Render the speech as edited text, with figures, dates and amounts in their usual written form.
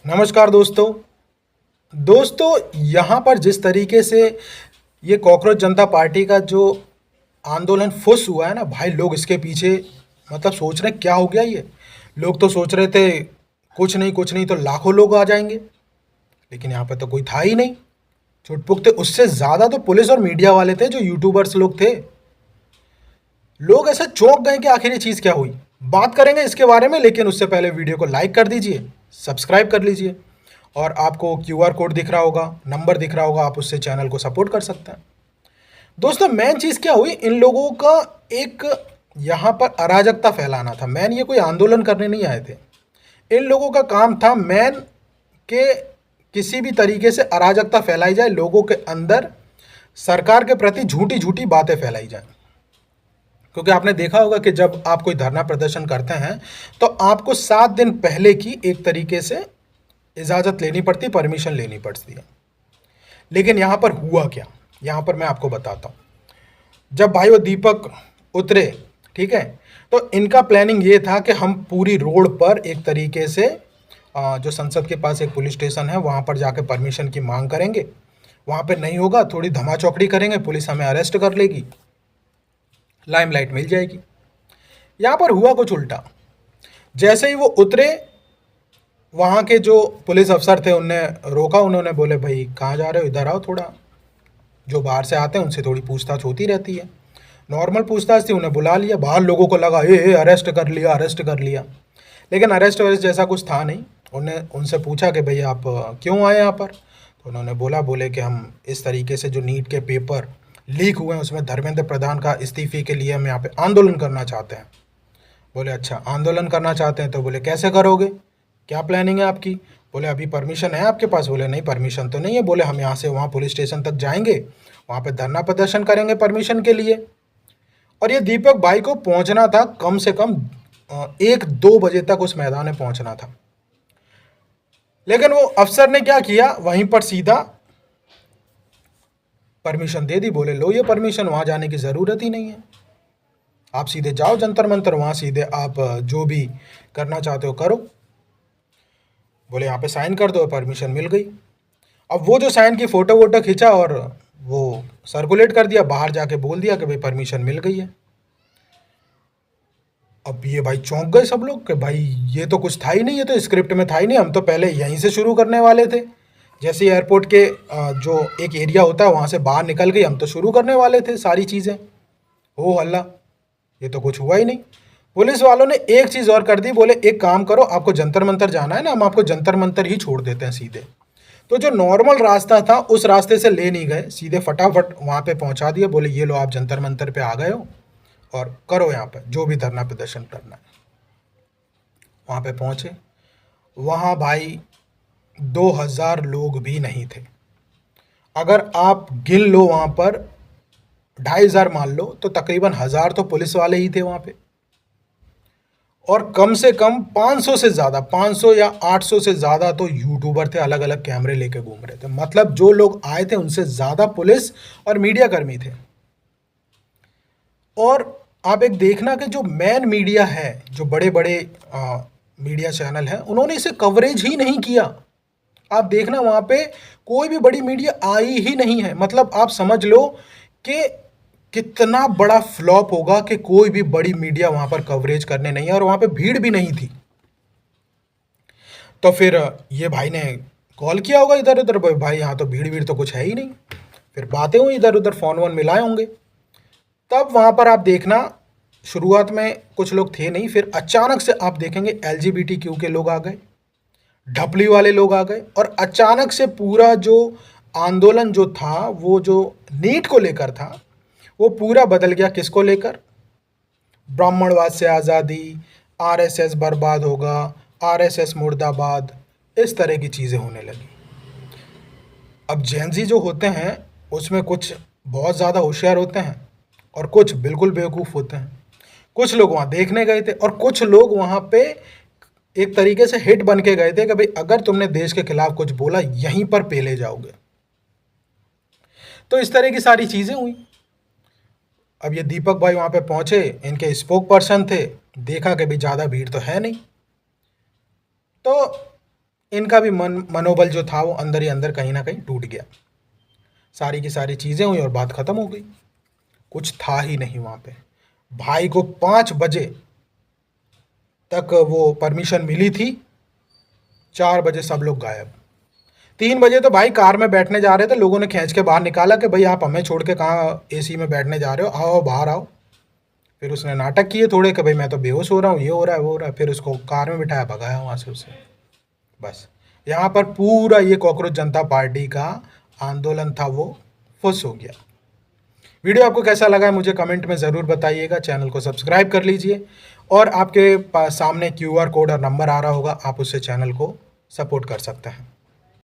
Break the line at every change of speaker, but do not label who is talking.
नमस्कार दोस्तों। यहाँ पर जिस तरीके से ये कॉकरोच जनता पार्टी का जो आंदोलन फुस हुआ है ना भाई, लोग इसके पीछे मतलब सोच रहे क्या हो गया ये। लोग तो सोच रहे थे कुछ नहीं तो लाखों लोग आ जाएंगे, लेकिन यहाँ पे तो कोई था ही नहीं। छुटपुक थे, उससे ज़्यादा तो पुलिस और मीडिया वाले थे, जो यूट्यूबर्स लोग थे। लोग ऐसे चौंक गए कि आखिर ये चीज़ क्या हुई। बात करेंगे इसके बारे में, लेकिन उससे पहले वीडियो को लाइक कर दीजिए, सब्सक्राइब कर लीजिए, और आपको क्यूआर कोड दिख रहा होगा, नंबर दिख रहा होगा, आप उससे चैनल को सपोर्ट कर सकते हैं। दोस्तों, मेन चीज़ क्या हुई, इन लोगों का एक यहाँ पर अराजकता फैलाना था। मैन ये कोई आंदोलन करने नहीं आए थे। इन लोगों का काम था मैन के किसी भी तरीके से अराजकता फैलाई जाए, लोगों के अंदर सरकार के प्रति झूठी झूठी बातें फैलाई जाए। क्योंकि आपने देखा होगा कि जब आप कोई धरना प्रदर्शन करते हैं तो आपको 7 दिन पहले की एक तरीके से इजाज़त लेनी पड़ती, परमिशन लेनी पड़ती है। लेकिन यहाँ पर हुआ क्या, यहाँ पर मैं आपको बताता हूँ। जब भाई वो दीपक उतरे, ठीक है, तो इनका प्लानिंग ये था कि हम पूरी रोड पर एक तरीके से जो संसद के पास एक पुलिस स्टेशन है वहाँ पर जाके परमिशन की मांग करेंगे। वहाँ पे नहीं होगा, थोड़ी धमाचौकड़ी करेंगे, पुलिस हमें अरेस्ट कर लेगी, लाइमलाइट मिल जाएगी। यहाँ पर हुआ कुछ उल्टा। जैसे ही वो उतरे, वहाँ के जो पुलिस अफसर थे उनने रोका, उन्होंने बोले भाई कहाँ जा रहे हो, इधर आओ थोड़ा। जो बाहर से आते हैं उनसे थोड़ी पूछताछ होती रहती है, नॉर्मल पूछताछ थी। उन्हें बुला लिया, बाहर लोगों को लगा अरेस्ट कर लिया, अरेस्ट कर लिया। लेकिन अरेस्ट वरेस्ट जैसा कुछ था नहीं। उन्हें उनसे पूछा कि भैया आप क्यों आए यहाँ पर। तो उन्होंने बोले कि हम इस तरीके से जो नीट के पेपर लीक हुए हैं उसमें धर्मेंद्र प्रधान का इस्तीफे के लिए हम यहाँ पे आंदोलन करना चाहते हैं। बोले अच्छा आंदोलन करना चाहते हैं, तो बोले कैसे करोगे, क्या प्लानिंग है आपकी। बोले अभी परमिशन है आपके पास। बोले नहीं, परमिशन तो नहीं है। बोले हम यहाँ से वहाँ पुलिस स्टेशन तक जाएंगे, वहाँ पे धरना प्रदर्शन करेंगे परमिशन के लिए। और ये दीपक भाई को पहुँचना था कम से कम 1-2 बजे तक उस मैदान में पहुँचना था। लेकिन वो अफसर ने क्या किया, वहीं पर सीधा परमिशन दे दी। बोले लो ये परमिशन, वहाँ जाने की ज़रूरत ही नहीं है, आप सीधे जाओ जंतर मंतर, वहाँ सीधे आप जो भी करना चाहते हो करो। बोले यहाँ पे साइन कर दो, परमिशन मिल गई। अब वो जो साइन की फ़ोटो वोटो खींचा और वो सर्कुलेट कर दिया, बाहर जाके बोल दिया कि भाई परमिशन मिल गई है। अब ये भाई चौंक गए सब लोग कि भाई ये तो कुछ था ही नहीं, ये तो स्क्रिप्ट में था ही नहीं, हम तो पहले यहीं से शुरू करने वाले थे। जैसे एयरपोर्ट के जो एक एरिया होता है वहाँ से बाहर निकल गई, हम तो शुरू करने वाले थे सारी चीज़ें। हो हल्ला, ये तो कुछ हुआ ही नहीं। पुलिस वालों ने एक चीज़ और कर दी, बोले एक काम करो, आपको जंतर मंतर जाना है ना, हम आपको जंतर मंतर ही छोड़ देते हैं सीधे। तो जो नॉर्मल रास्ता था उस रास्ते से ले नहीं गए, सीधे फटाफट वहाँ पे पहुँचा दिए। बोले ये लो आप जंतर मंतर पे आ गए हो और करो यहाँ पर जो भी धरना प्रदर्शन करना है। वहाँ पे पहुँचे, वहाँ भाई 2000 लोग भी नहीं थे। अगर आप गिन लो वहाँ पर 2500 मान लो, तो तकरीबन 1000 तो पुलिस वाले ही थे वहाँ पे। और कम से कम 500 से ज़्यादा, 500 या 800 से ज़्यादा तो यूट्यूबर थे, अलग अलग कैमरे लेके घूम रहे थे। मतलब जो लोग आए थे उनसे ज़्यादा पुलिस और मीडिया कर्मी थे। और आप एक देखना कि जो मेन मीडिया है, जो बड़े बड़े मीडिया चैनल हैं, उन्होंने इसे कवरेज ही नहीं किया। आप देखना वहाँ पे कोई भी बड़ी मीडिया आई ही नहीं है। मतलब आप समझ लो कि कितना बड़ा फ्लॉप होगा कि कोई भी बड़ी मीडिया वहाँ पर कवरेज करने नहीं है, और वहाँ पे भीड़ भी नहीं थी। तो फिर ये भाई ने कॉल किया होगा इधर उधर, भाई यहाँ तो भीड़ भीड़ तो कुछ है ही नहीं। फिर बातें हुई इधर उधर, फ़ोन वोन मिलाए होंगे। तब वहाँ पर आप देखना, शुरुआत में कुछ लोग थे नहीं, फिर अचानक से आप देखेंगे LGBTQ के लोग आ गए, ढपली वाले लोग आ गए, और अचानक से पूरा जो आंदोलन जो था, वो जो नीट को लेकर था, वो पूरा बदल गया। किसको लेकर? ब्राह्मणवाद से आज़ादी, RSS बर्बाद होगा, RSS मुर्दाबाद, इस तरह की चीज़ें होने लगी। अब जेनजी जो होते हैं उसमें कुछ बहुत ज़्यादा होशियार होते हैं और कुछ बिल्कुल बेवकूफ़ होते हैं। कुछ लोग वहाँ देखने गए थे और कुछ लोग वहाँ पे एक तरीके से हिट बन के गए थे कि भाई अगर तुमने देश के खिलाफ कुछ बोला यहीं पर पेले जाओगे। तो इस तरह की सारी चीज़ें हुई। अब ये दीपक भाई वहाँ पे पहुँचे, इनके स्पोक पर्सन थे, देखा कि भाई ज़्यादा भीड़ तो है नहीं, तो इनका भी मनोबल जो था वो अंदर ही अंदर कहीं ना कहीं टूट गया। सारी की सारी चीज़ें हुई और बात ख़त्म हो गई, कुछ था ही नहीं वहाँ पे। भाई को 5 बजे तक वो परमिशन मिली थी, 4 बजे सब लोग गायब। 3 बजे तो भाई कार में बैठने जा रहे थे, लोगों ने खींच के बाहर निकाला कि भाई आप हमें छोड़ के कहाँ एसी में बैठने जा रहे हो, आओ बाहर आओ। फिर उसने नाटक किए थोड़े कि भाई मैं तो बेहोश हो रहा हूँ, ये हो रहा है वो हो रहा है, फिर उसको कार में बिठाया, भगाया वहाँ से उसे। बस यहाँ पर पूरा ये कॉकरोच जनता पार्टी का आंदोलन था वो फुस हो गया। वीडियो आपको कैसा लगा है मुझे कमेंट में ज़रूर बताइएगा। चैनल को सब्सक्राइब कर लीजिए और आपके पास सामने QR कोड और नंबर आ रहा होगा, आप उससे चैनल को सपोर्ट कर सकते हैं।